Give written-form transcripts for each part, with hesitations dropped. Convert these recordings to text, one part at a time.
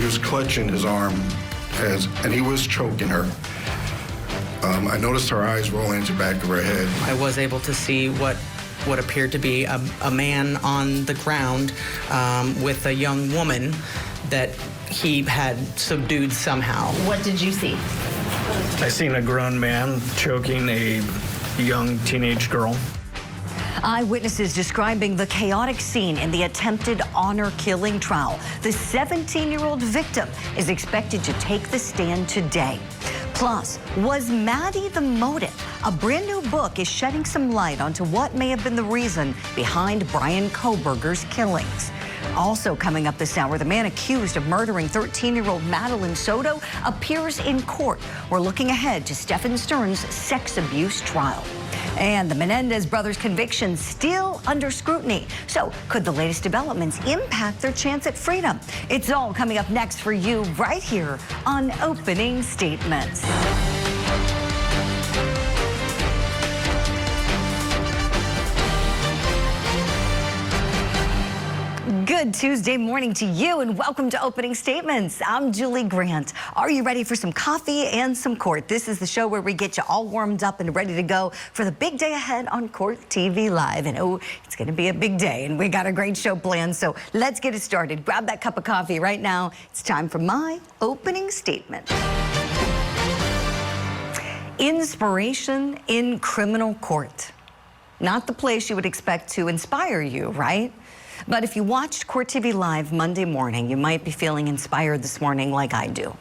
he was clutching his arm, and he was choking her. I noticed her eyes rolling into the back of her head. I was able to see what appeared to be a man on the ground with a young woman that he had subdued somehow. What did you see? I seen a grown man choking a young teenage girl. Eyewitnesses describing the chaotic scene in the attempted honor killing trial. The 17-year-old victim is expected to take the stand today. Plus, was Maddie the motive? A brand new book is shedding some light onto what may have been the reason behind Bryan Kohberger's killings. Also coming up this hour, the man accused of murdering 13-year-old Madeline Soto appears in court. We're looking ahead to Stephan sex abuse trial. And the Menendez brothers' conviction still under scrutiny. So could the latest developments impact their chance at freedom? It's all coming up next for you right here on Opening Statements. Good Tuesday morning to you and welcome to Opening Statements. I'm Julie Grant. Are you ready for some coffee and some court? This is the show where we get you all warmed up and ready to go for the big day ahead on Court TV Live. And oh, it's going to be a big day and we got a great show planned. So let's get it started. Grab that cup of coffee right now. It's time for my opening statement. Inspiration in criminal court. Not the place you would expect to inspire you, right? But if you watched Court TV Live Monday morning, you might be feeling inspired this morning like I do.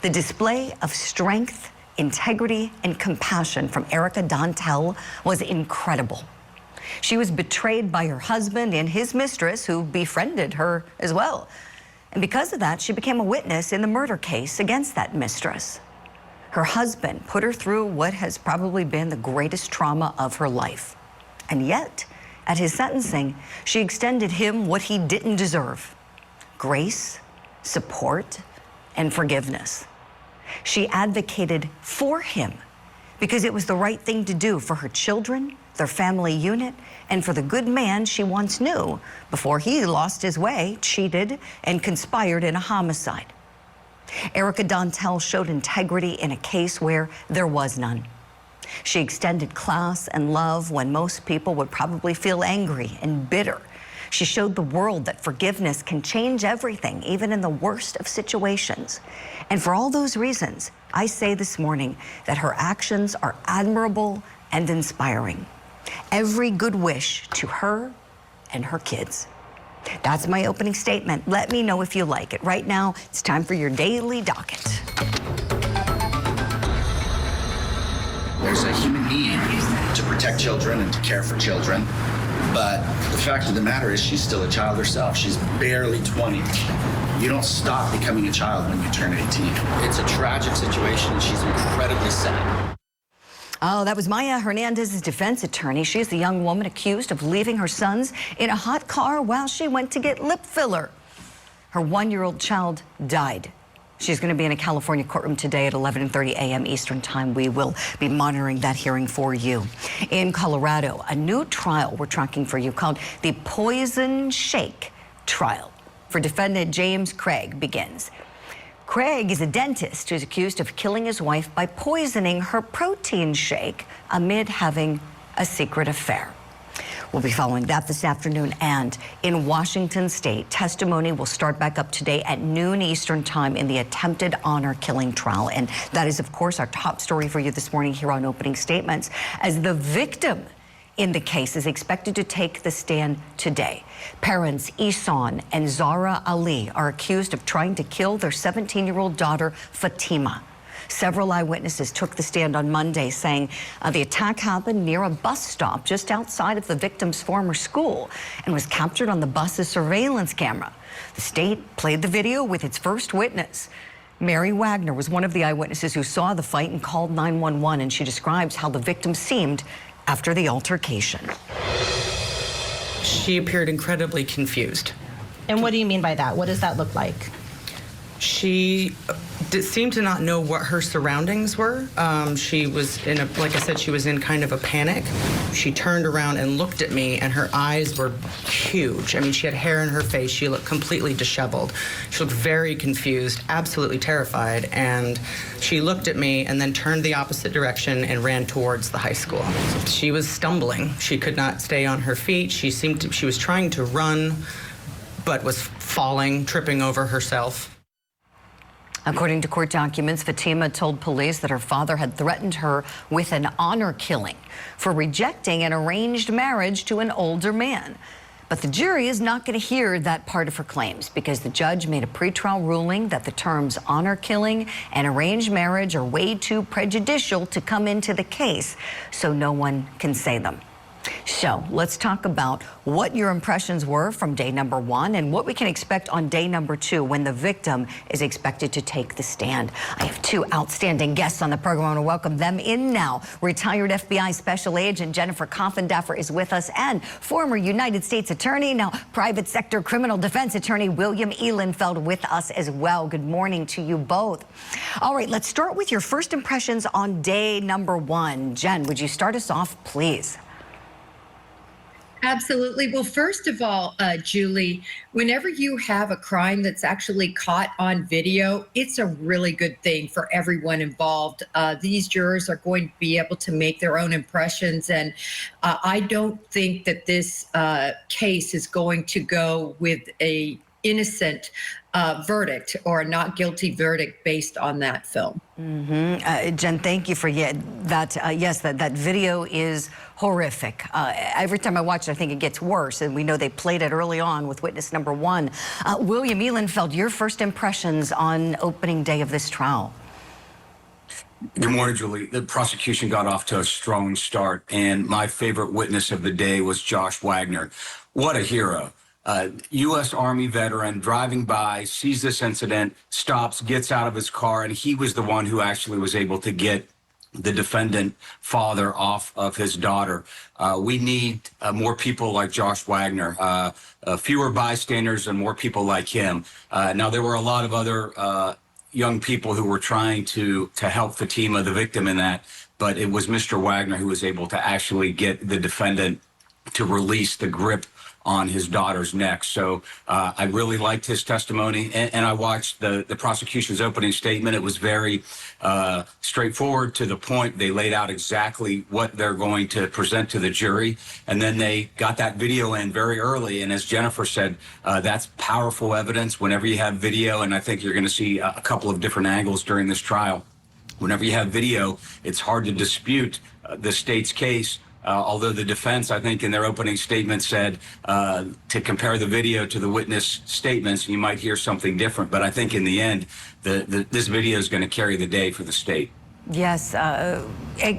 The display of strength, integrity, and compassion from Erica Dontel was incredible. She was betrayed by her husband and his mistress, who befriended her as well. And because of that, she became a witness in the murder case against that mistress. Her husband put her through what has probably been the greatest trauma of her life. And yet, at his sentencing, she extended him what he didn't deserve: grace, support, and forgiveness. She advocated for him because it was the right thing to do for her children, their family unit, and for the good man she once knew before he lost his way, cheated, and conspired in a homicide. Erica Dontel showed integrity in a case where there was none. She extended class and love when most people would probably feel angry and bitter. She showed the world that forgiveness can change everything, even in the worst of situations. And for all those reasons, I say this morning that her actions are admirable and inspiring. Every good wish to her and her kids. That's my opening statement. Let me know if you like it. Right now, it's time for your daily docket. There's a human need to protect children and to care for children. But the fact of the matter is she's still a child herself. She's barely 20. You don't stop becoming a child when you turn 18. It's a tragic situation and she's incredibly sad. Oh, that was Maya Hernandez's defense attorney. She's the young woman accused of leaving her sons in a hot car while she went to get lip filler. Her 1-year-old child died. She's going to be in a California courtroom today at 11:30 a.m. Eastern Time. We will be monitoring that hearing for you. In Colorado, a new trial we're tracking for you called the Poison Shake Trial for defendant James Craig begins. Craig is a dentist who's accused of killing his wife by poisoning her protein shake amid having a secret affair. We'll be following that this afternoon. And in Washington State, testimony will start back up today at noon Eastern Time in the attempted honor killing trial. And that is, of course, our top story for you this morning here on Opening Statements, as the victim in the case is expected to take the stand today. Parents Ihsan and Zara Ali are accused of trying to kill their 17-year-old daughter, Fatima. Several eyewitnesses took the stand on Monday, saying the attack happened near a bus stop just outside of the victim's former school and was captured on the bus's surveillance camera. The state played the video with its first witness. Mary Wagner was one of the eyewitnesses who saw the fight and called 911, and she describes how the victim seemed after the altercation. She appeared incredibly confused. And what do you mean by that? What does that look like? She seemed to not know what her surroundings were. She was in like I said, she was in kind of a panic. She turned around and looked at me, and her eyes were huge. I mean, she had hair in her face. She looked completely disheveled. She looked very confused, absolutely terrified, and she looked at me and then turned the opposite direction and ran towards the high school. She was stumbling. She could not stay on her feet. She was trying to run, but was falling, tripping over herself. According to court documents, Fatima told police that her father had threatened her with an honor killing for rejecting an arranged marriage to an older man. But the jury is not going to hear that part of her claims because the judge made a pretrial ruling that the terms honor killing and arranged marriage are way too prejudicial to come into the case, so no one can say them. So let's talk about what your impressions were from day number 1 and what we can expect on day number 2 when the victim is expected to take the stand. I have 2 outstanding guests on the program. I want to welcome them in now. Retired FBI Special Agent Jennifer Coffindaffer is with us, and former United States Attorney, now private sector criminal defense attorney William Ehlenfeld with us as well. Good morning to you both. All right, let's start with your first impressions on day number 1. Jen, would you start us off, please? Absolutely. Well, first of all, Julie, whenever you have a crime that's actually caught on video, it's a really good thing for everyone involved. These jurors are going to be able to make their own impressions. And I don't think that this case is going to go with a innocent verdict or a not guilty verdict based on that film. Jen, thank you for that. Yes, that video is horrific. Every time I watch it, I think it gets worse, and we know they played it early on with witness number 1. William Ehlenfeld, your first impressions on opening day of this trial. Good morning, Julie. The prosecution got off to a strong start, and my favorite witness of the day was Josh Wagner. What a hero. U.S. Army veteran driving by, sees this incident, stops, gets out of his car, and he was the one who actually was able to get the defendant father off of his daughter. We need more people like Josh Wagner, fewer bystanders and more people like him. Now, there were a lot of other young people who were trying to help Fatima, the victim, in that, but it was Mr. Wagner who was able to actually get the defendant to release the grip on his daughter's neck. So I really liked his testimony, and I watched the prosecution's opening statement. It was very straightforward, to the point. They laid out exactly what they're going to present to the jury, and then they got that video in very early. And as Jennifer said, that's powerful evidence whenever you have video, and I think you're going to see a couple of different angles during this trial. Whenever you have video, it's hard to dispute the state's case. Although the defense, I think, in their opening statement said to compare the video to the witness statements, you might hear something different. But I think in the end, this video is going to carry the day for the state. Yes,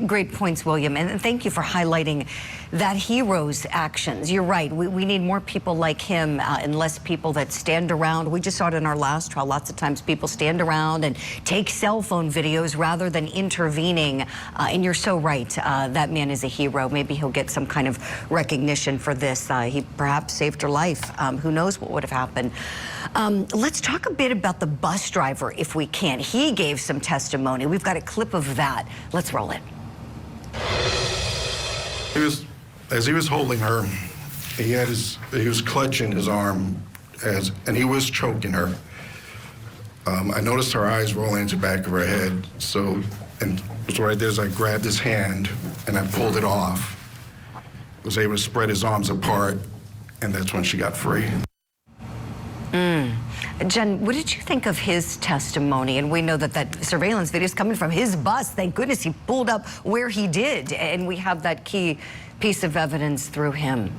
great points, William, and thank you for highlighting that hero's actions. You're right, we need more people like him and less people that stand around. We just saw it in our last trial. Lots of times people stand around and take cell phone videos rather than intervening, and you're so right. That man is a hero. Maybe he'll get some kind of recognition for this. He perhaps saved her life. Who knows what would have happened. Let's talk a bit about the bus driver, if we can. He gave some testimony. We've got a clip of that. Let's roll it. As he was holding her, he was clutching his arm, and he was choking her. I noticed her eyes rolling into the back of her head. So right there, as I grabbed his hand and I pulled it off, was able to spread his arms apart, and that's when she got free. Jen, what did you think of his testimony? And we know that surveillance video is coming from his bus. Thank goodness he pulled up where he did, and we have that key piece of evidence through him.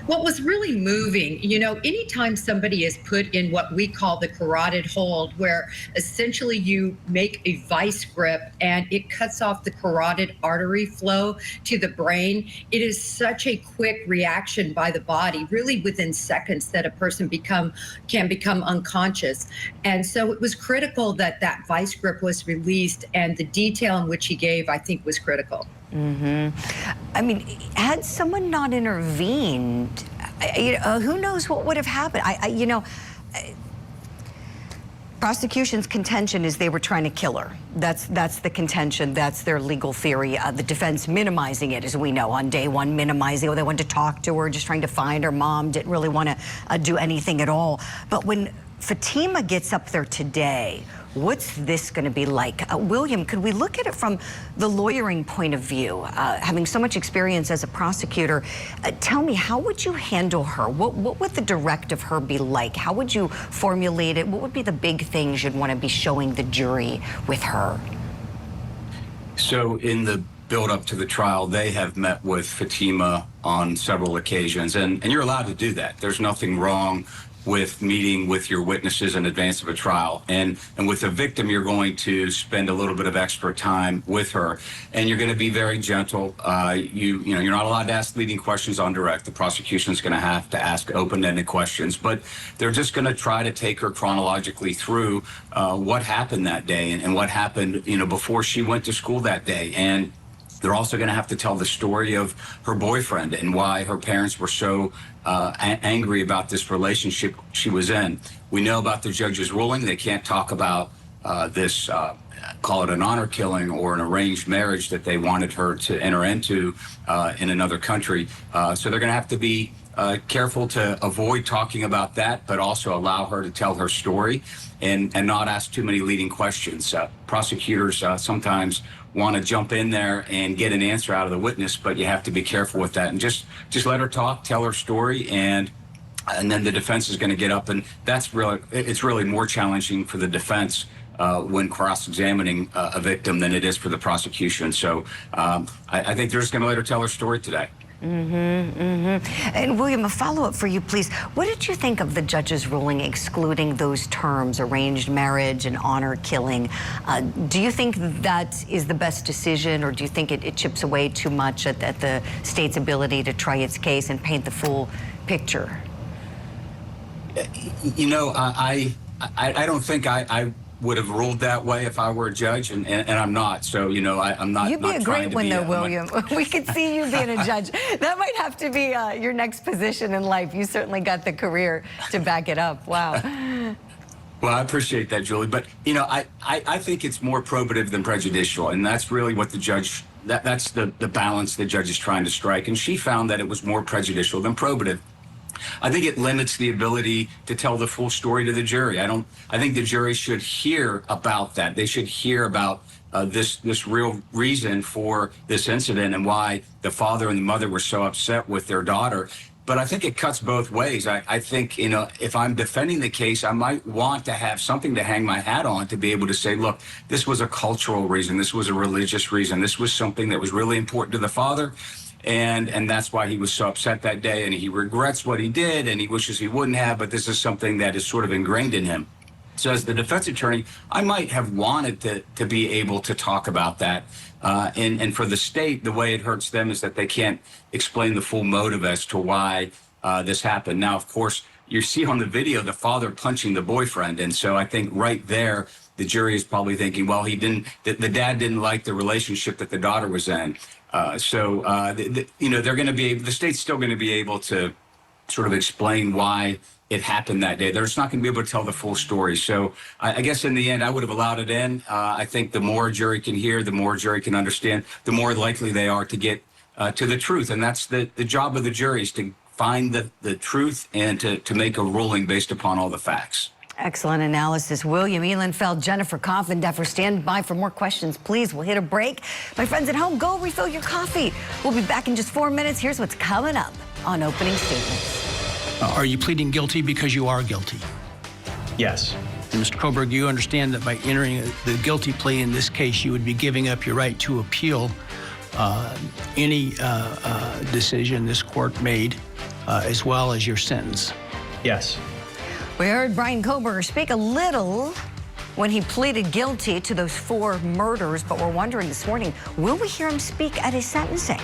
What was really moving, you know, anytime somebody is put in what we call the carotid hold, where essentially you make a vice grip and it cuts off the carotid artery flow to the brain, it is such a quick reaction by the body, really within seconds, that a person can become unconscious. And so it was critical that that vice grip was released, and the detail in which he gave, I think, was critical. I mean, had someone not intervened, who knows what would have happened? Prosecution's contention is they were trying to kill her. That's the contention. That's their legal theory. The defense minimizing it, as we know, on day one, minimizing. Oh, they wanted to talk to her, just trying to find her mom, didn't really want to do anything at all. But when Fatima gets up there today, what's this going to be like? William, could we look at it from the lawyering point of view? Having so much experience as a prosecutor, tell me, how would you handle her? What would the direct of her be like? How would you formulate it? What would be the big things you'd want to be showing the jury with her? So in the build up to the trial, they have met with Fatima on several occasions, and you're allowed to do that. There's nothing wrong with meeting with your witnesses in advance of a trial. And with a victim, you're going to spend a little bit of extra time with her, and you're going to be very gentle. You're not allowed to ask leading questions on direct. The prosecution's going to have to ask open-ended questions, but they're just going to try to take her chronologically through what happened that day and what happened, before she went to school that day. And they're also going to have to tell the story of her boyfriend and why her parents were so angry about this relationship she was in. We know about the judge's ruling. They can't talk about this, call it an honor killing or an arranged marriage that they wanted her to enter into in another country. So they're going to have to be careful to avoid talking about that, but also allow her to tell her story and not ask too many leading questions. Prosecutors sometimes want to jump in there and get an answer out of the witness, but you have to be careful with that and just let her talk, tell her story, and then the defense is going to get up, and it's really more challenging for the defense when cross-examining a victim than it is for the prosecution. So I think they're just going to let her tell her story today. And William, a follow-up for you, please. What did you think of the judge's ruling excluding those terms, arranged marriage and honor killing? Do you think that is the best decision, or do you think it chips away too much at the state's ability to try its case and paint the full picture? I don't think I would have ruled that way if I were a judge, and I'm not. So, I'm not. You'd be a great one, though, William. We could see you being a judge. That might have to be your next position in life. You certainly got the career to back it up. Wow. Well, I appreciate that, Julie. But, I think it's more probative than prejudicial. And that's really what the judge, that's the balance the judge is trying to strike. And she found that it was more prejudicial than probative. I think it limits the ability to tell the full story to the jury. I think the jury should hear about that. They should hear about this real reason for this incident and why the father and the mother were so upset with their daughter. But I think it cuts both ways. I think, if I'm defending the case, I might want to have something to hang my hat on to be able to say, look, this was a cultural reason. This was a religious reason. This was something that was really important to the father. And that's why he was so upset that day, and he regrets what he did, and he wishes he wouldn't have, but this is something that is sort of ingrained in him. So as the defense attorney, I might have wanted to be able to talk about that. And for the state, the way it hurts them is that they can't explain the full motive as to why this happened. Now, of course, you see on the video the father punching the boyfriend, and so I think right there, the jury is probably thinking, well, the dad didn't like the relationship that the daughter was in. They're going to be, the state's still going to be able to sort of explain why it happened that day. They're just not going to be able to tell the full story. So I guess in the end, I would have allowed it in. I think the more a jury can hear, the more a jury can understand, the more likely they are to get to the truth. And that's the job of the jury, is to find the truth and to make a ruling based upon all the facts. Excellent analysis. William Ehlenfeld, Jennifer Coffindeffer, stand by for more questions, please. We'll hit a break. My friends at home, go refill your coffee. We'll be back in just 4 minutes. Here's what's coming up on Opening Statements. Are you pleading guilty because you are guilty? Yes. And Mr. Kohberger, you understand that by entering the guilty plea in this case, you would be giving up your right to appeal any decision this court made, as well as your sentence? Yes. We heard Bryan Kohberger speak a little when he pleaded guilty to those 4 murders, but we're wondering this morning, will we hear him speak at his sentencing?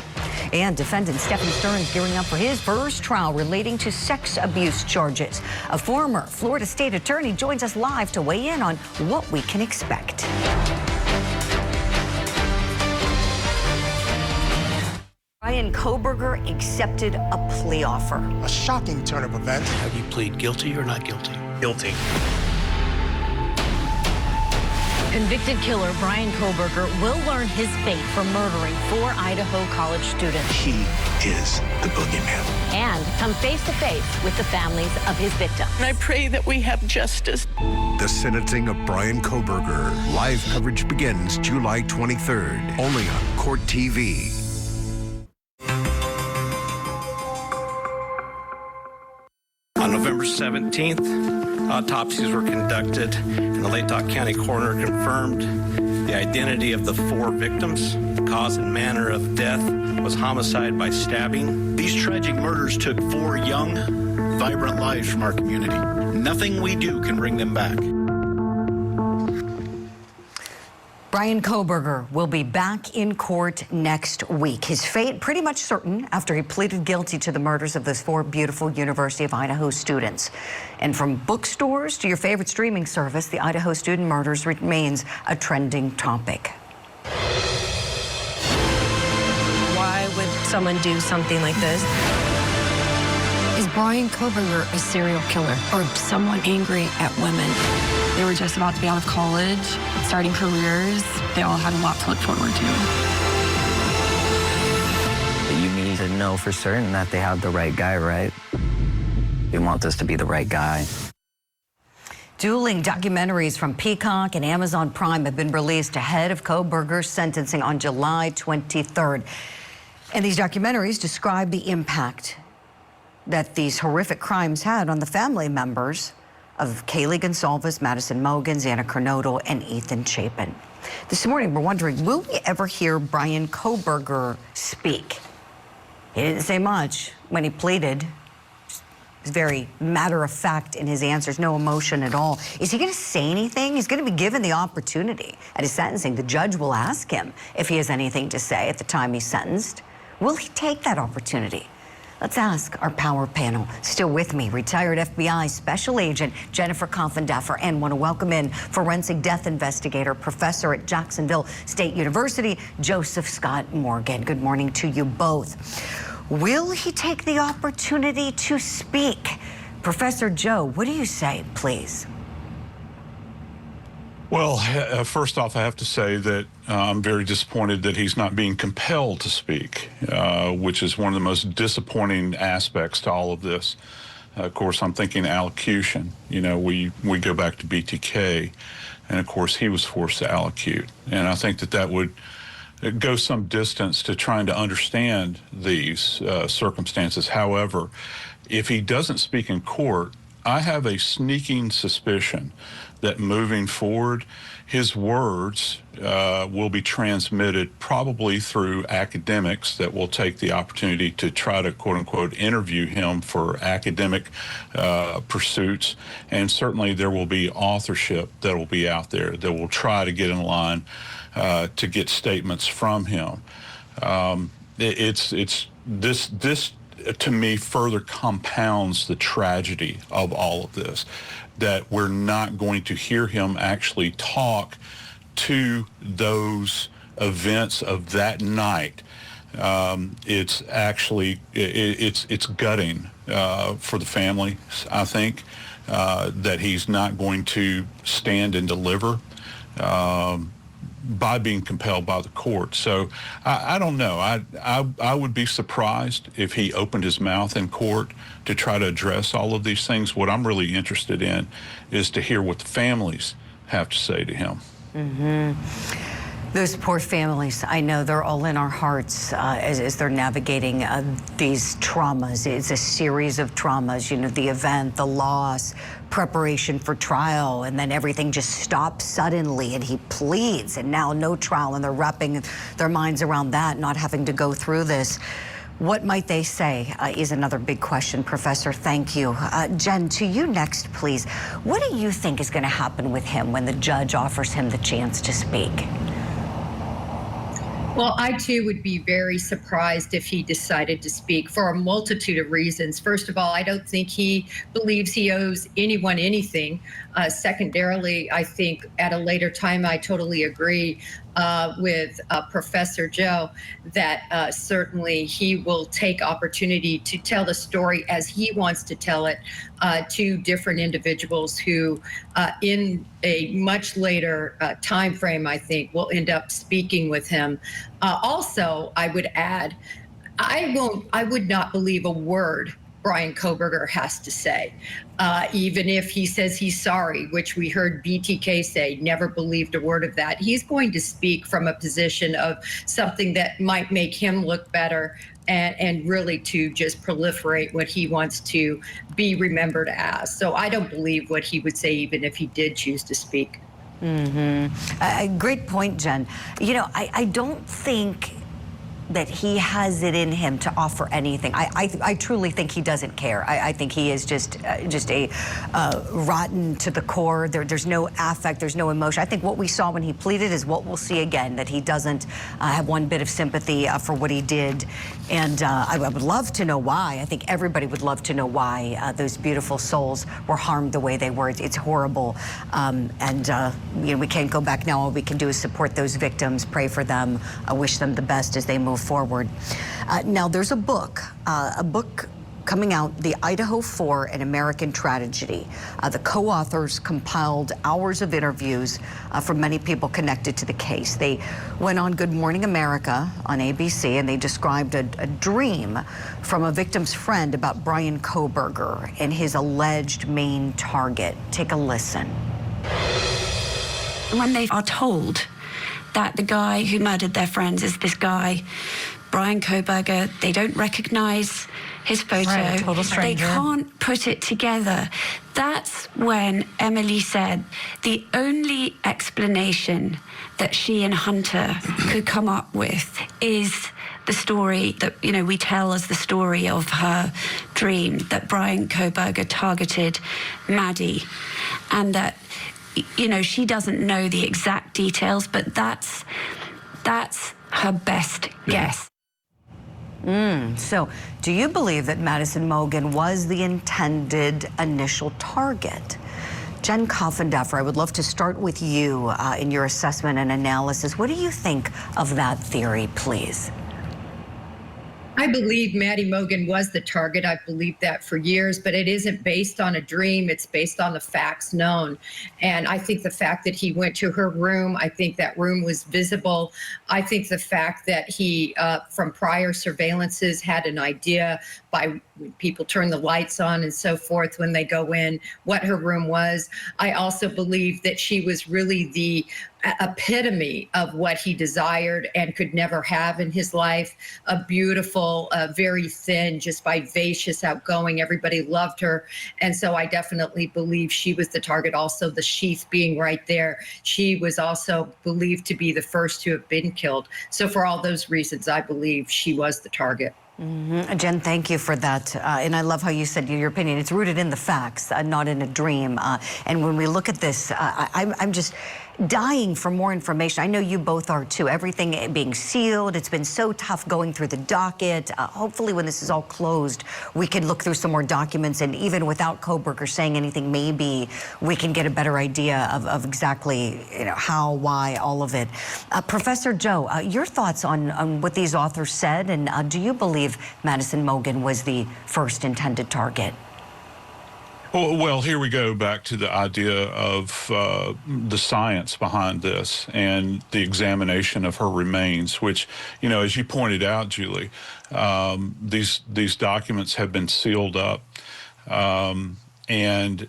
And defendant Stephan is gearing up for his first trial relating to sex abuse charges. A former Florida state attorney joins us live to weigh in on what we can expect. Bryan Kohberger accepted a plea offer. A shocking turn of events. Have you plead guilty or not guilty? Guilty. Convicted killer Bryan Kohberger will learn his fate for murdering 4 Idaho college students. He is the boogeyman. And come face to face with the families of his victims. I pray that we have justice. The sentencing of Bryan Kohberger. Live coverage begins July 23rd, only on Court TV. On November 17th, autopsies were conducted, and the Latah County coroner confirmed the identity of the 4 victims. The cause and manner of death was homicide by stabbing. These tragic murders took 4 young, vibrant lives from our community. Nothing we do can bring them back. Bryan Kohberger will be back in court next week. His fate pretty much certain after he pleaded guilty to the murders of those 4 beautiful University of Idaho students. And from bookstores to your favorite streaming service, the Idaho student murders remains a trending topic. Why would someone do something like this? Is Bryan Kohberger a serial killer or someone angry at women? They were just about to be out of college, starting careers. They all had a lot to look forward to. You need to know for certain that they have the right guy, right? We want this to be the right guy. Dueling documentaries from Peacock and Amazon Prime have been released ahead of Kohberger's sentencing on July 23rd. And these documentaries describe the impact that these horrific crimes had on the family members of Kaylee Gonsalves, Madison Mogen, Xana Kernodle, and Ethan Chapin. This morning, we're wondering, will we ever hear Bryan Kohberger speak? He didn't say much when he pleaded. He's very matter-of-fact in his answers, no emotion at all. Is he going to say anything? He's going to be given the opportunity at his sentencing. The judge will ask him if he has anything to say at the time he's sentenced. Will he take that opportunity? Let's ask our power panel. Still with me, retired FBI Special Agent Jennifer Coffindaffer, and want to welcome in forensic death investigator, professor at Jacksonville State University, Joseph Scott Morgan. Good morning to you both. Will he take the opportunity to speak? Professor Joe, what do you say, please? Well, first off, I have to say that I'm very disappointed that he's not being compelled to speak, which is one of the most disappointing aspects to all of this. Of course, I'm thinking allocution. You know, we go back to BTK, and of course, he was forced to allocute. And I think that that would go some distance to trying to understand these circumstances. However, if he doesn't speak in court, I have a sneaking suspicion that moving forward, his words will be transmitted probably through academics that will take the opportunity to try to, quote unquote, interview him for academic pursuits. And certainly there will be authorship that will be out there that will try to get in line to get statements from him. This to me further compounds the tragedy of all of this, that we're not going to hear him actually talk to those events of that night. It's actually, it's gutting for the family, I think, that he's not going to stand and deliver by being compelled by the court. So I don't know. I would be surprised if he opened his mouth in court to try to address all of these things. What I'm really interested in is to hear what the families have to say to him. Those poor families, I know they're all in our hearts as they're navigating these traumas. It's a series of traumas, you know, the event, the loss, preparation for trial, and then everything just stops suddenly and he pleads, and now no trial, and they're wrapping their minds around that, not having to go through this. What might they say is another big question, Professor. Thank you. Jen, to you next, please. What do you think is going to happen with him when the judge offers him the chance to speak? Well, I too would be very surprised if he decided to speak for a multitude of reasons. First of all, I don't think he believes he owes anyone anything. Secondarily, I think at a later time, I totally agree. with Professor Joe, that certainly he will take opportunity to tell the story as he wants to tell it to different individuals who, in a much later time frame, I think, will end up speaking with him. Also, I would add, I would not believe a word Bryan Kohberger has to say, even if he says he's sorry, which we heard BTK say, never believed a word of that. He's going to speak from a position of something that might make him look better, and really to just proliferate what he wants to be remembered as. So I don't believe what he would say, even if he did choose to speak. Great point, Jen. You know, I don't think that he has it in him to offer anything. I truly think he doesn't care. I think he is just a rotten to the core. There's no affect, there's no emotion. I think what we saw when he pleaded is what we'll see again, that he doesn't have one bit of sympathy for what he did. And I would love to know why. I think everybody would love to know why those beautiful souls were harmed the way they were. It's horrible. You know, we can't go back now. All we can do is support those victims, pray for them, wish them the best as they move forward. Now, there's a book coming out, The Idaho 4, An American Tragedy. The co-authors compiled hours of interviews from many people connected to the case. They went on Good Morning America on ABC, and they described a dream from a victim's friend about Bryan Kohberger and his alleged main target. Take a listen. When they are told that the guy who murdered their friends is this guy, Bryan Kohberger, they don't recognize his photo. Right, a total stranger. They can't put it together. That's when Emily said the only explanation that she and Hunter could come up with is the story that, you know, we tell as the story of her dream, that Bryan Kohberger targeted Maddie, and that, you know, she doesn't know the exact details, but that's her best guess. So, do you believe that Madison Mogen was the intended initial target? Jen Coffindaffer, I would love to start with you in your assessment and analysis. What do you think of that theory, please? I believe Maddie Mogen was the target. I've believed that for years, but it isn't based on a dream. It's based on the facts known. And I think the fact that he went to her room, I think that room was visible. I think the fact that he, from prior surveillances, had an idea by people turn the lights on and so forth when they go in, what her room was. I also believe that she was really the epitome of what he desired and could never have in his life. A beautiful, very thin, just vivacious, outgoing. Everybody loved her. And so I definitely believe she was the target. Also, the sheath being right there. She was also believed to be the first to have been killed. So for all those reasons, I believe she was the target. Jen, thank you for that. And I love how you said your opinion. It's rooted in the facts, not in a dream. And when we look at this, I'm just dying for more information. I know you both are too. Everything being sealed. It's been so tough going through the docket. Hopefully when this is all closed, we can look through some more documents, and even without Kohberger saying anything, maybe we can get a better idea of exactly, you know, how, why, all of it. Professor Joe, your thoughts on what these authors said, and do you believe Madison Mogen was the first intended target? Well, here we go back to the idea of the science behind this and the examination of her remains, which, you know, as you pointed out, Julie, these documents have been sealed up. And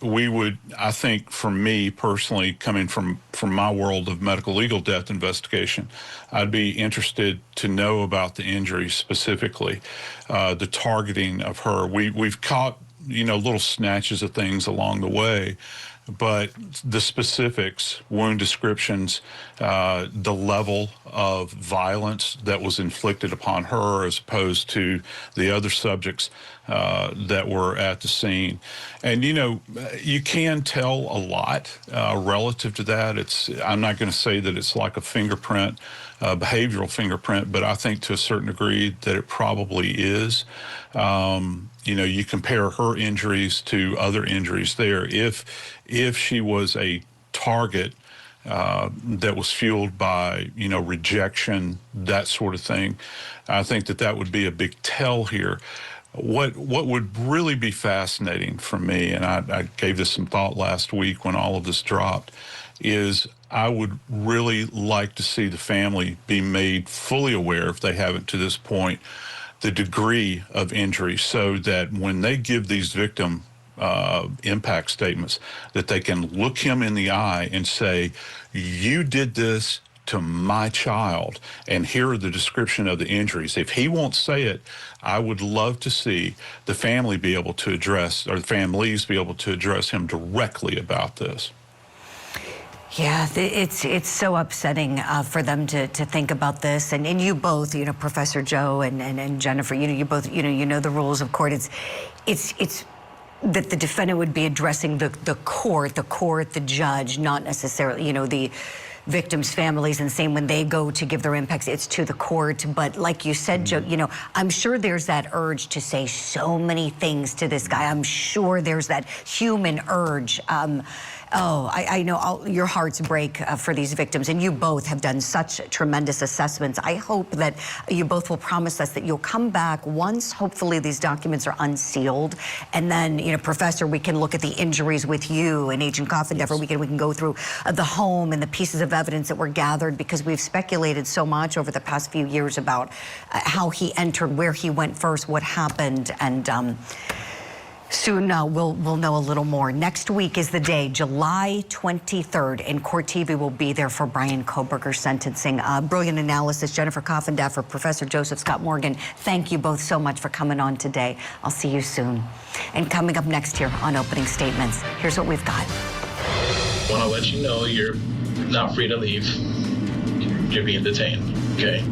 we would, I think, for me personally, coming from my world of medical legal death investigation, I'd be interested to know about the injuries specifically, the targeting of her. We've caught, you know, little snatches of things along the way, but the specifics, wound descriptions, the level of violence that was inflicted upon her as opposed to the other subjects that were at the scene. And, you know, you can tell a lot relative to that. I'm not going to say that it's like a fingerprint, behavioral fingerprint, but I think to a certain degree that it probably is. You know, you compare her injuries to other injuries there. If she was a target that was fueled by, rejection, that sort of thing. I think that would be a big tell here. What would really be fascinating for me, and I gave this some thought last week when all of this dropped, is I would really like to see the family be made fully aware, if they haven't to this point, the degree of injury, so that when they give these victim impact statements, that they can look him in the eye and say, you did this to my child, and here are the description of the injuries. If he won't say it, I would love to see the family be able to address, or the families be able to address him directly about this. Yeah, it's so upsetting for them to think about this, and you both, Professor Joe and Jennifer, you both, you know the rules of court. It's that the defendant would be addressing the court, the judge, not necessarily, the victims' families, and same when they go to give their impacts, it's to the court. But like you said, Joe, I'm sure there's that urge to say so many things to this guy. I'm sure there's that human urge. I know your hearts break for these victims, and you both have done such tremendous assessments. I hope that you both will promise us that you'll come back once, hopefully, these documents are unsealed, and then, Professor, we can look at the injuries with you and Agent Kohberger. We can go through the home and the pieces of evidence that were gathered, because we've speculated so much over the past few years about how he entered, where he went first, what happened, and soon we'll know a little more. Next week is the day, July 23rd, and Court TV will be there for Bryan Kohberger's sentencing. Brilliant analysis, Jennifer Kohberger, Professor Joseph Scott Morgan. Thank you both so much for coming on today. I'll see you soon. And coming up next here on Opening Statements, here's what we've got. I want to let you know you're not free to leave. You're being detained, okay?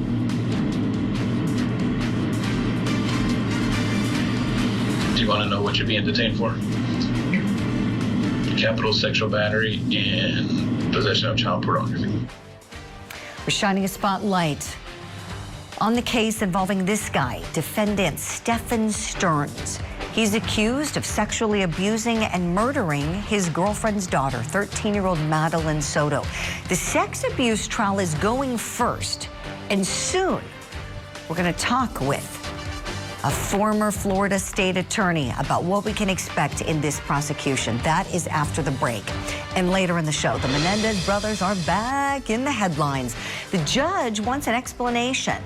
Do you want to know what you're being detained for? Capital sexual battery and possession of child pornography. We're shining a spotlight on the case involving this guy, defendant Stephan Stearns. He's accused of sexually abusing and murdering his girlfriend's daughter, 13-year-old Madeline Soto. The sex abuse trial is going first, and soon we're going to talk with a former Florida state attorney about what we can expect in this prosecution. That is after the break. And later in the show, the Menendez brothers are back in the headlines. The judge wants an explanation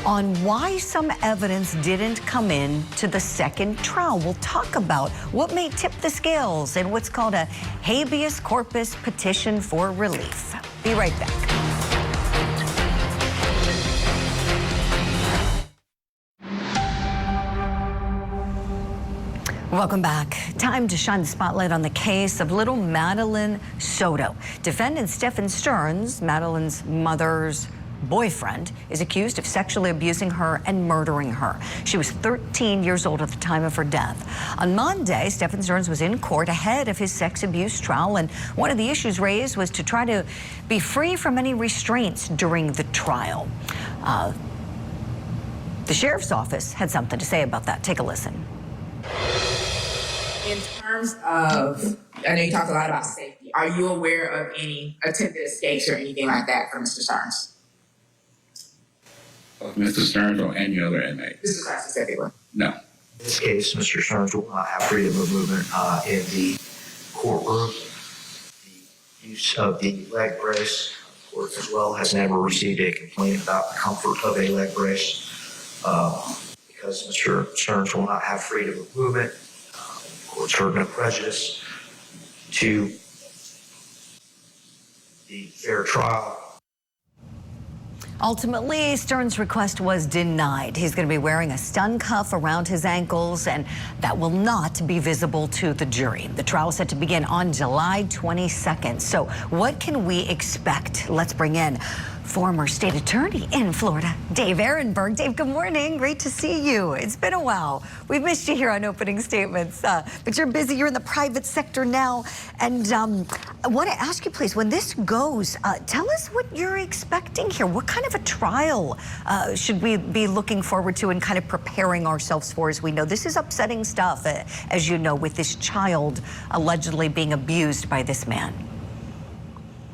on why some evidence didn't come in to the second trial. We'll talk about what may tip the scales in what's called a habeas corpus petition for relief. Be right back. Welcome back. Time to shine the spotlight on the case of little Madeline Soto. Defendant Stephan Stearns, Madeline's mother's boyfriend, is accused of sexually abusing her and murdering her. She was 13 years old at the time of her death. On Monday, Stephan Stearns was in court ahead of his sex abuse trial, and one of the issues raised was to try to be free from any restraints during the trial. The sheriff's office had something to say about that. Take a listen. In terms of, I know you talked a lot about safety. Are you aware of any attempted escapes or anything like that for Mr. Stearns? Of Mr. Stearns or any other inmate? This is not specifically. No. In this case, Mr. Stearns will not have freedom of movement in the courtroom. The use of the leg brace, the court as well has never received a complaint about the comfort of a leg brace. Because Mr. Stearns will not have freedom of movement, the court's heard no prejudice to the fair trial. Ultimately, Stearns' request was denied. He's going to be wearing a stun cuff around his ankles, and that will not be visible to the jury. The trial is set to begin on July 22nd. So what can we expect? Let's bring in former state attorney in Florida, Dave Ehrenberg. Dave, good morning. Great to see you. It's been a while. We've missed you here on Opening Statements, but you're busy. You're in the private sector now. And I want to ask you, please, when this goes, tell us what you're expecting here. What kind of a trial should we be looking forward to and kind of preparing ourselves for? As we know, this is upsetting stuff, as you know, with this child allegedly being abused by this man.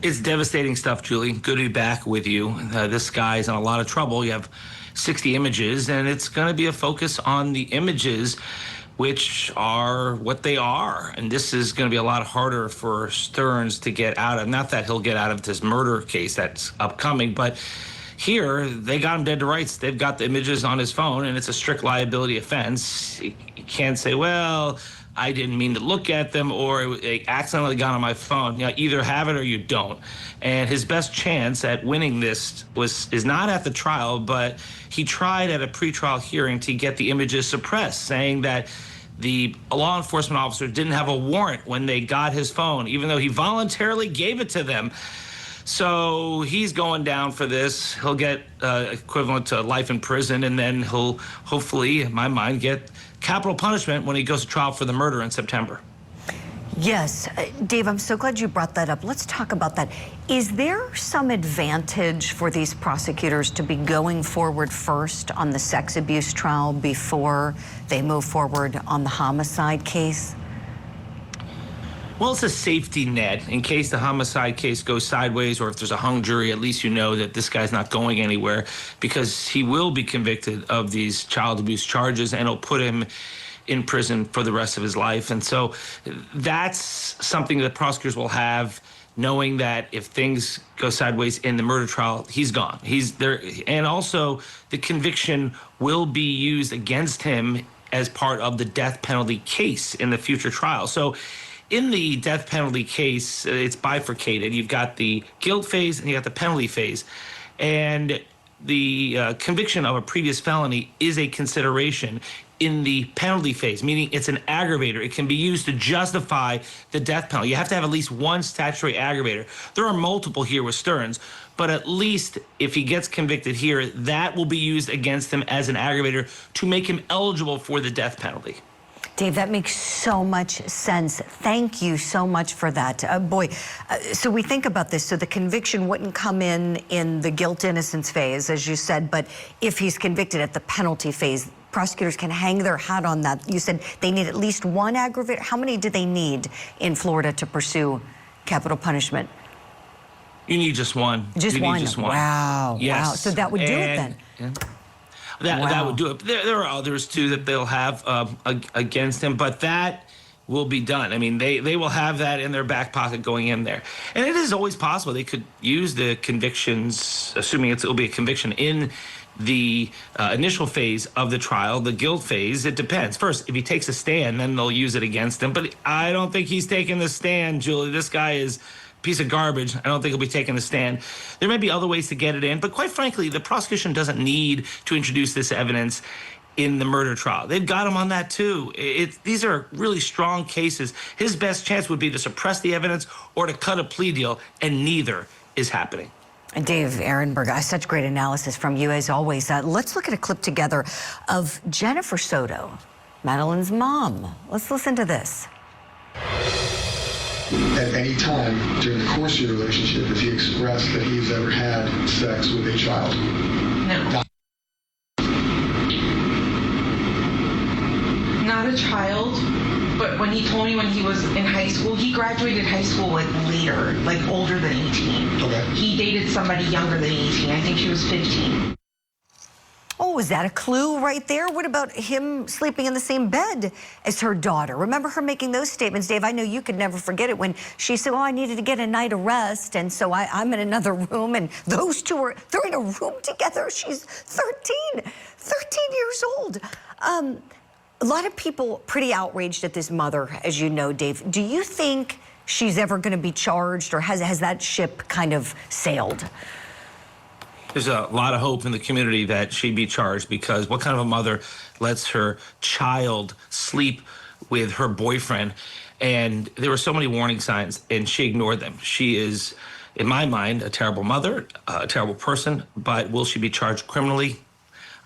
It's devastating stuff, Julie. Good to be back with you. This guy's in a lot of trouble. You have 60 images, and it's going to be a focus on the images, which are what they are. And this is going to be a lot harder for Stearns to get out of. Not that he'll get out of this murder case that's upcoming, but here they got him dead to rights. They've got the images on his phone, and it's a strict liability offense. You can't say, well, I didn't mean to look at them, or they accidentally got on my phone. You know, either have it or you don't. And his best chance at winning this is not at the trial, but he tried at a pretrial hearing to get the images suppressed, saying that the law enforcement officer didn't have a warrant when they got his phone, even though he voluntarily gave it to them. So he's going down for this. He'll get equivalent to life in prison, and then he'll hopefully, in my mind, get capital punishment when he goes to trial for the murder in September. Yes. Dave, I'm so glad you brought that up. Let's talk about that. Is there some advantage for these prosecutors to be going forward first on the sex abuse trial before they move forward on the homicide case? Well, it's a safety net in case the homicide case goes sideways, or if there's a hung jury, at least you know that this guy's not going anywhere, because he will be convicted of these child abuse charges, and it'll put him in prison for the rest of his life. And so that's something that prosecutors will have, knowing that if things go sideways in the murder trial, he's gone. He's there. And also the conviction will be used against him as part of the death penalty case in the future trial. So in the death penalty case, it's bifurcated. You've got the guilt phase and you got the penalty phase. And the conviction of a previous felony is a consideration in the penalty phase, meaning it's an aggravator. It can be used to justify the death penalty. You have to have at least one statutory aggravator. There are multiple here with Stearns, but at least if he gets convicted here, that will be used against him as an aggravator to make him eligible for the death penalty. Dave, that makes so much sense. Thank you so much for that. So we think about this. So the conviction wouldn't come in the guilt-innocence phase, as you said, but if he's convicted at the penalty phase, prosecutors can hang their hat on that. You said they need at least one aggravator. How many do they need in Florida to pursue capital punishment? You need just one. Just one. Wow. Yes. Wow. So that would do it then. Yeah. That would do it. There are others, too, that they'll have against him, but that will be done. I mean, they will have that in their back pocket going in there. And it is always possible they could use the convictions, assuming it'll be a conviction in the initial phase of the trial. The guilt phase, it depends. First, if he takes a stand, then they'll use it against him. But I don't think he's taking the stand, Julie. This guy is piece of garbage. I don't think he'll be taking the stand. There may be other ways to get it in, but quite frankly, the prosecution doesn't need to introduce this evidence in the murder trial. They've got him on that too. These are really strong cases. His best chance would be to suppress the evidence or to cut a plea deal, and neither is happening. And Dave Ehrenberg, such great analysis from you as always. Let's look at a clip together of Jennifer Soto, Madeline's mom. Let's listen to this. At any time during the course of your relationship, has he expressed that he's ever had sex with a child? No. Not a child, but when he told me when he was in high school, he graduated high school like later, like older than 18. Okay. He dated somebody younger than 18. I think she was 15. Oh, is that a clue right there? What about him sleeping in the same bed as her daughter? Remember her making those statements, Dave? I know you could never forget it when she said, oh, I needed to get a night of rest, and so I'm in another room, and those two they're in a room together. She's 13 years old. A lot of people pretty outraged at this mother, as you know, Dave. Do you think she's ever going to be charged, or has that ship kind of sailed? There's a lot of hope in the community that she'd be charged, because what kind of a mother lets her child sleep with her boyfriend? And there were so many warning signs, and she ignored them. She is, in my mind, a terrible mother, a terrible person, but will she be charged criminally?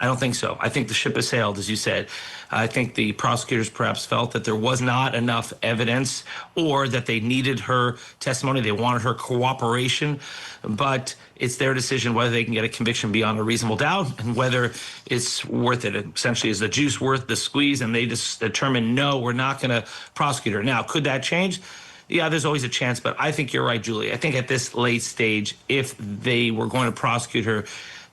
I don't think so. I think the ship has sailed, as you said. I think the prosecutors perhaps felt that there was not enough evidence, or that they needed her testimony. They wanted her cooperation, but it's their decision whether they can get a conviction beyond a reasonable doubt and whether it's worth it. Essentially, is the juice worth the squeeze? And they just determined, no, we're not going to prosecute her. Now, could that change? yeah, there's always a chance, but I think you're right, Julie. I think at this late stage, if they were going to prosecute her,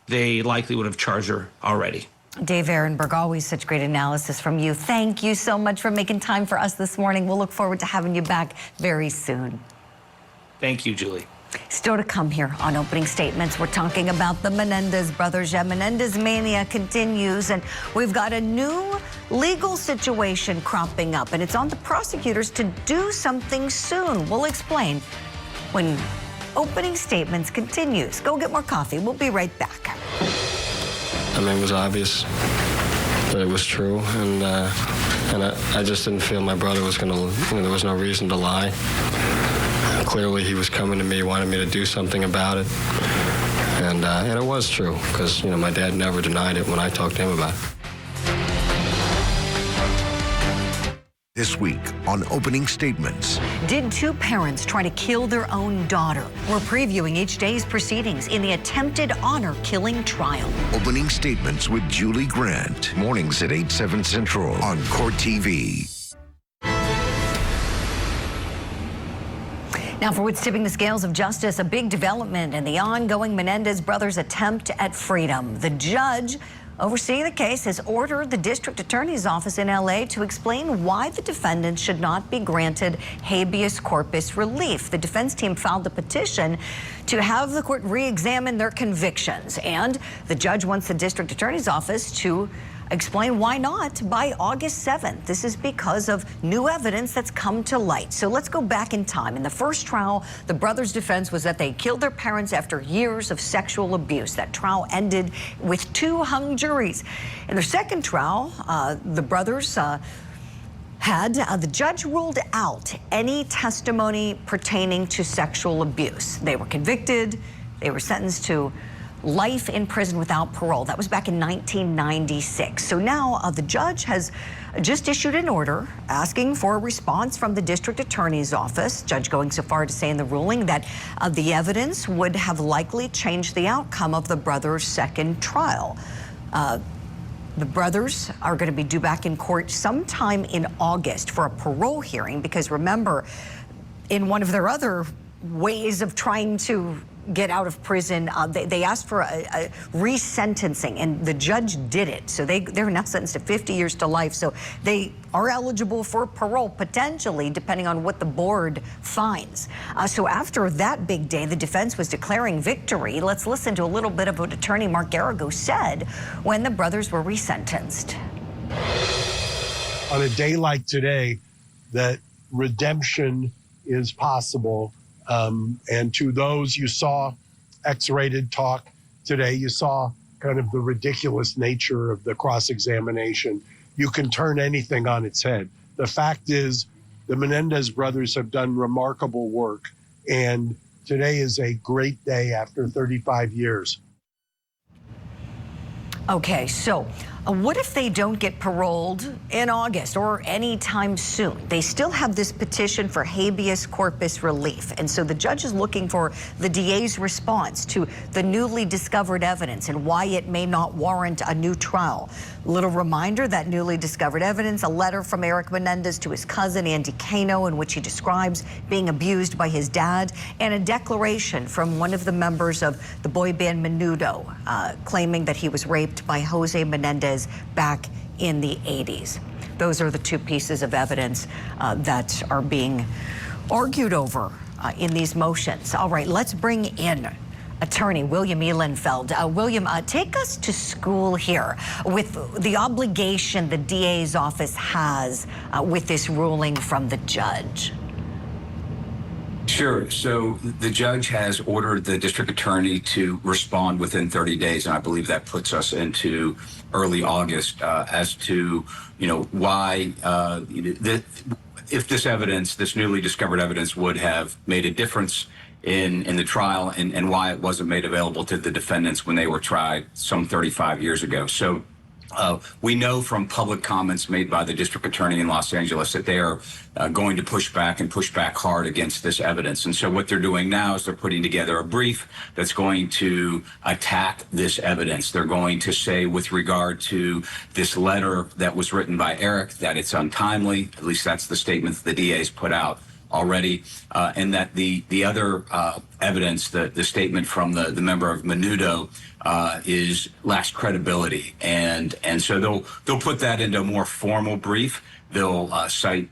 they likely would have charged her already. Dave Ehrenberg, always such great analysis from you. Thank you so much for making time for us this morning. We'll look forward to having you back very soon. Thank you, Julie. Still to come here on Opening Statements, we're talking about the Menendez brothers. Yeah, Menendez mania continues, and we've got a new legal situation cropping up, and it's on the prosecutors to do something soon. We'll explain when Opening Statements continues. Go get more coffee. We'll be right back. I mean, it was obvious that it was true, and I just didn't feel my brother was going to, there was no reason to lie. Clearly, he was coming to me, wanted me to do something about it, and it was true, because, my dad never denied it when I talked to him about it. This week on Opening Statements. Did two parents try to kill their own daughter? We're previewing each day's proceedings in the attempted honor-killing trial. Opening Statements with Julie Grant. Mornings at 8, 7 Central on Court TV. Now, for what's tipping the scales of justice, a big development in the ongoing Menendez brothers' attempt at freedom. The judge overseeing the case has ordered the district attorney's office in L.A. to explain why the defendants should not be granted habeas corpus relief. The defense team filed a petition to have the court re-examine their convictions, and the judge wants the district attorney's office to explain why not by August 7th. This is because of new evidence that's come to light. So let's go back in time. In the first trial, the brothers' defense was that they killed their parents after years of sexual abuse. That trial ended with 2 hung juries. In their second trial, the brothers the judge ruled out any testimony pertaining to sexual abuse. They were convicted. They were sentenced to life in prison without parole. That was back in 1996. So now the judge has just issued an order asking for a response from the district attorney's office. Judge going so far to say in the ruling that the evidence would have likely changed the outcome of the brothers' second trial. The brothers are going to be due back in court sometime in August for a parole hearing, because remember, in one of their other ways of trying to get out of prison, they asked for a resentencing, and the judge did it. So they're now sentenced to 50 years to life. So they are eligible for parole, potentially, depending on what the board finds. So after that big day, the defense was declaring victory. Let's listen to a little bit of what attorney Mark Garrigo said when the brothers were resentenced. On a day like today, that redemption is possible. And to those, you saw X-rated talk today, you saw kind of the ridiculous nature of the cross-examination. You can turn anything on its head. The fact is, the Menendez brothers have done remarkable work, and today is a great day after 35 years. Okay, so what if they don't get paroled in August or anytime soon? They still have this petition for habeas corpus relief. And so the judge is looking for the DA's response to the newly discovered evidence and why it may not warrant a new trial. Little reminder, that newly discovered evidence, a letter from Eric Menendez to his cousin Andy Cano, in which he describes being abused by his dad, and a declaration from one of the members of the boy band Menudo, claiming that he was raped by Jose Menendez back in the 80s. Those are the two pieces of evidence that are being argued over in these motions. All right, let's bring in attorney William Ehlenfeld. William, take us to school here with the obligation the DA's office has with this ruling from the judge. Sure. So the judge has ordered the district attorney to respond within 30 days, and I believe that puts us into early August as to, why if this evidence, this newly discovered evidence, would have made a difference in the trial, and why it wasn't made available to the defendants when they were tried some 35 years ago. So we know from public comments made by the district attorney in Los Angeles that they are going to push back and push back hard against this evidence. And so what they're doing now is they're putting together a brief that's going to attack this evidence. They're going to say, with regard to this letter that was written by Eric, that it's untimely. At least that's the statement that the DA's put out. already, and that the other evidence, the statement from the member of Menudo, lacks credibility, and so they'll put that into a more formal brief. They'll cite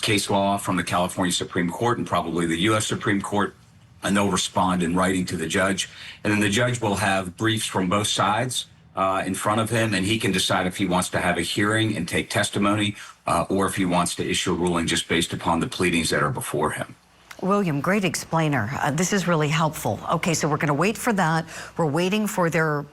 case law from the California Supreme Court and probably the U.S. Supreme Court, and they'll respond in writing to the judge. And then the judge will have briefs from both sides in front of him, and he can decide if he wants to have a hearing and take testimony, or if he wants to issue a ruling just based upon the pleadings that are before him. William, great explainer. This is really helpful. Okay, so we're going to wait for that. We're waiting for their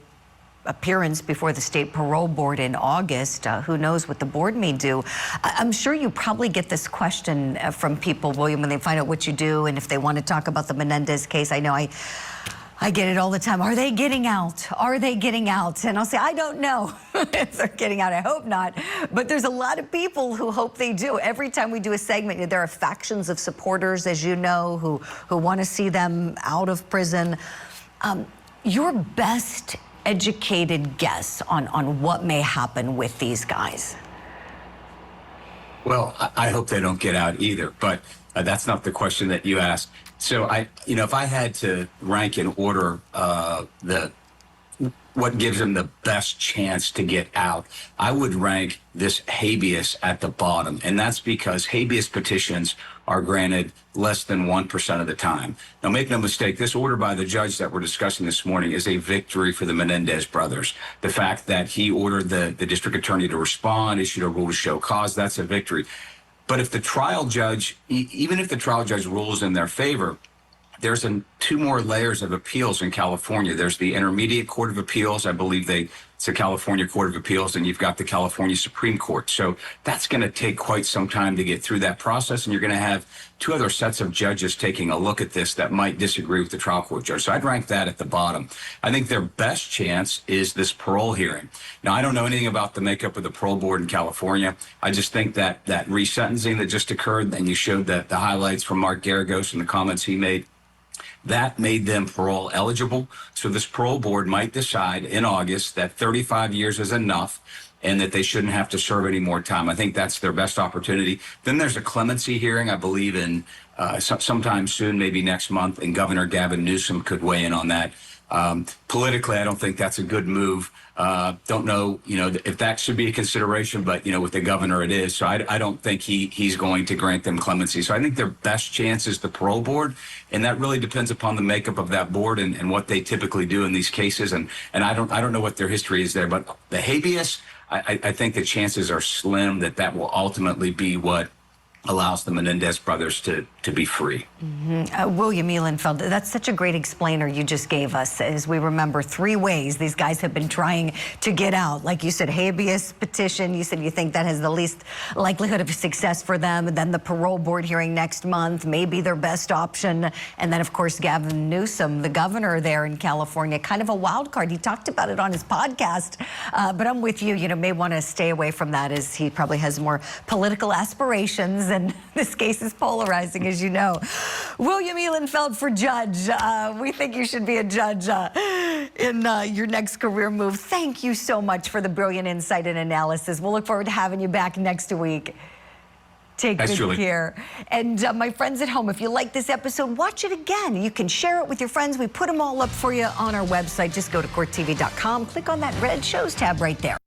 appearance before the state parole board in August. Who knows what the board may do. I'm sure you probably get this question from people, William, when they find out what you do and if they want to talk about the Menendez case. I know I get it all the time. Are they getting out? Are they getting out? And I'll say, I don't know if they're getting out. I hope not. But there's a lot of people who hope they do. Every time we do a segment, there are factions of supporters, as you know, who want to see them out of prison. Your best educated guess on what may happen with these guys? Well, I hope they don't get out either, but that's not the question that you asked. So if I had to rank in order what gives them the best chance to get out, I would rank this habeas at the bottom. And that's because habeas petitions are granted less than 1% of the time. Now, make no mistake, this order by the judge that we're discussing this morning is a victory for the Menendez brothers. The fact that he ordered the district attorney to respond, issued a rule to show cause, that's a victory. But if the trial judge, even if the trial judge rules in their favor, there's two more layers of appeals in California. There's the Intermediate Court of Appeals. I believe it's the California Court of Appeals, and you've got the California Supreme Court. So that's going to take quite some time to get through that process, and you're going to have two other sets of judges taking a look at this that might disagree with the trial court judge. So I'd rank that at the bottom. I think their best chance is this parole hearing. Now, I don't know anything about the makeup of the parole board in California. I just think that resentencing that just occurred, and you showed the highlights from Mark Garagos and the comments he made, that made them parole eligible. So this parole board might decide in August that 35 years is enough and that they shouldn't have to serve any more time. I think that's their best opportunity. Then there's a clemency hearing, I believe, in sometime soon, maybe next month, and Governor Gavin Newsom could weigh in on that. Politically, I don't think that's a good move. Don't know, if that should be a consideration, but, with the governor it is. So I don't think he's going to grant them clemency. So I think their best chance is the parole board, and that really depends upon the makeup of that board and what they typically do in these cases. And I don't know what their history is there, but the habeas, I think the chances are slim that will ultimately be what allows the Menendez brothers to be free. Mm-hmm. William Ehlenfeld, that's such a great explainer you just gave us. As we remember, 3 ways these guys have been trying to get out. Like you said, habeas petition. You said you think that has the least likelihood of success for them. And then the parole board hearing next month may be their best option. And then, of course, Gavin Newsom, the governor there in California, kind of a wild card. He talked about it on his podcast. But I'm with you. May want to stay away from that, as he probably has more political aspirations. And this case is polarizing, as you know. William Ehlenfeld for judge. We think you should be a judge in your next career move. Thank you so much for the brilliant insight and analysis. We'll look forward to having you back next week. Take good care. And my friends at home, if you like this episode, watch it again. You can share it with your friends. We put them all up for you on our website. Just go to courttv.com, click on that red shows tab right there.